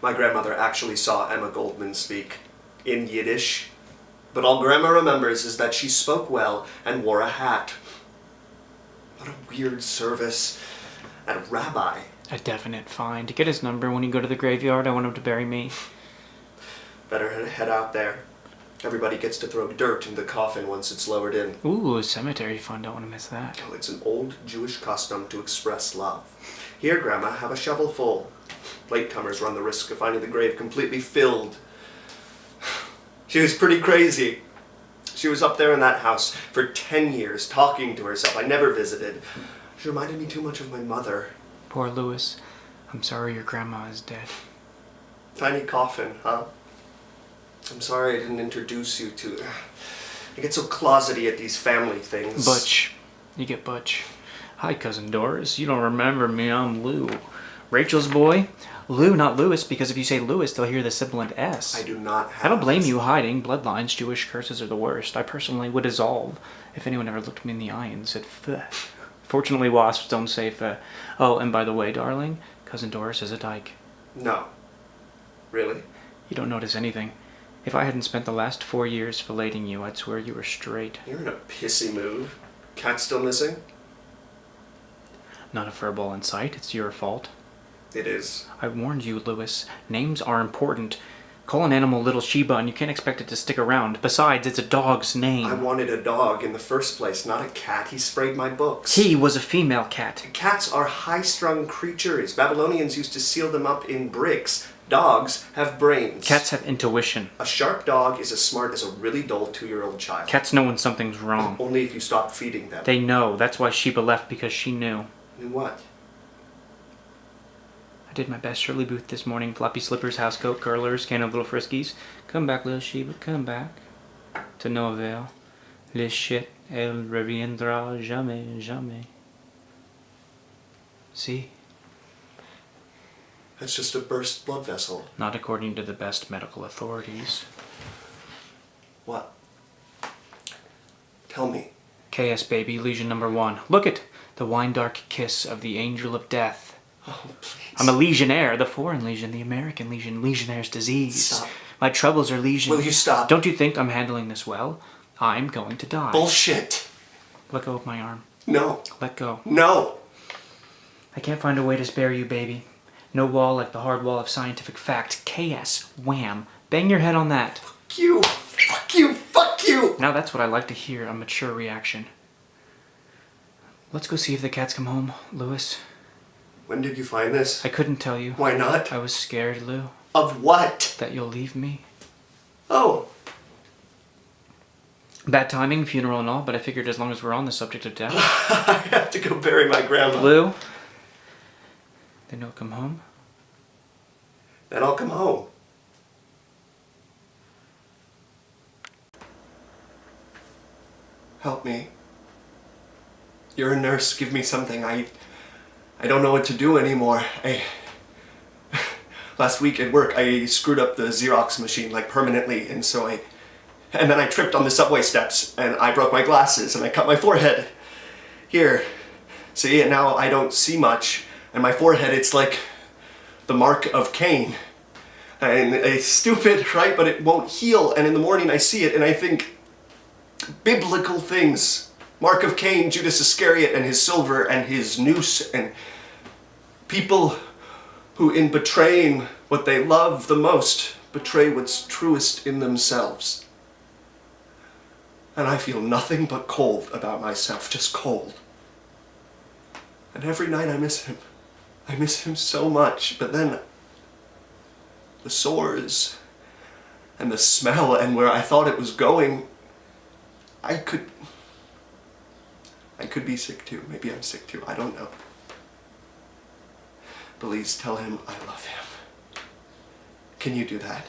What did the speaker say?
My grandmother actually saw Emma Goldman speak in Yiddish, but all Grandma remembers is that she spoke well and wore a hat. What a weird service. And a rabbi. A definite find. Get his number when you go to the graveyard. I want him to bury me. Better head out there. Everybody gets to throw dirt in the coffin once it's lowered in. Ooh, cemetery fun. Don't want to miss that. Oh, it's an old Jewish custom to express love. Here, Grandma, have a shovel full. Latecomers run the risk of finding the grave completely filled. She was pretty crazy. She was up there in that house for 10 years, talking to herself. I never visited. She reminded me too much of my mother. Poor Louis. I'm sorry your grandma is dead. Tiny coffin, huh? I'm sorry I didn't introduce you to... I get so closety at these family things. Butch. You get Butch. Hi, Cousin Doris. You don't remember me. I'm Lou. Rachel's boy? Lou, not Louis, because if you say Louis, they'll hear the sibilant S. I do not have... I don't blame you hiding. Bloodlines, Jewish curses are the worst. I personally would dissolve if anyone ever looked me in the eye and said, "Fuh." Fortunately, wasps don't say "fuh." Oh, and by the way, darling, Cousin Doris is a dyke. No. Really? You don't notice anything. If I hadn't spent the last 4 years filleting you, I'd swear you were straight. You're in a pissy mood. Cat still missing? Not a furball in sight. It's your fault. It is. I warned you, Louis. Names are important. Call an animal Little Sheba and you can't expect it to stick around. Besides, it's a dog's name. I wanted a dog in the first place, not a cat. He sprayed my books. He was a female cat. Cats are high-strung creatures. Babylonians used to seal them up in bricks. Dogs have brains. Cats have intuition. A sharp dog is as smart as a really dull 2-year-old child. Cats know when something's wrong. Only if you stop feeding them. They know. That's why Sheba left, because she knew. Knew what? I did my best Shirley Booth this morning. Floppy slippers, housecoat, curlers, can of little friskies. Come back, little Sheba, come back. To no avail. Le shit, elle reviendra jamais, jamais. See? That's just a burst blood vessel. Not according to the best medical authorities. What? Tell me. KS baby, lesion number 1. Look it! The wine-dark kiss of the angel of death. Oh, please. I'm a legionnaire, the foreign legion, the American legion, legionnaire's disease. Stop. My troubles are legion. Will you stop? Don't you think I'm handling this well? I'm going to die. Bullshit. Let go of my arm. No. Let go. No. I can't find a way to spare you, baby. No wall like the hard wall of scientific fact. KS. Wham. Bang your head on that. Fuck you. Fuck you. Fuck you. Now that's what I like to hear, a mature reaction. Let's go see if the cats come home, Louis. When did you find this? I couldn't tell you. Why not? I was scared, Lou. Of what? That you'll leave me. Oh. Bad timing, funeral and all, but I figured as long as we're on the subject of death. I have to go bury my grandma. Lou? Then you'll come home? Then I'll come home. Help me. You're a nurse. Give me something. I don't know what to do anymore. Last week at work, I screwed up the Xerox machine, like, permanently, and then I tripped on the subway steps, and I broke my glasses, and I cut my forehead. Here. See, and now I don't see much, and my forehead, it's like the mark of Cain. And it's stupid, right? But it won't heal, and in the morning I see it, and I think biblical things. Mark of Cain, Judas Iscariot, and his silver, and his noose, and people who, in betraying what they love the most, betray what's truest in themselves. And I feel nothing but cold about myself, just cold. And every night I miss him. I miss him so much, but then the sores and the smell and where I thought it was going, I could be sick too. Maybe I'm sick too. I don't know. Please tell him I love him. Can you do that?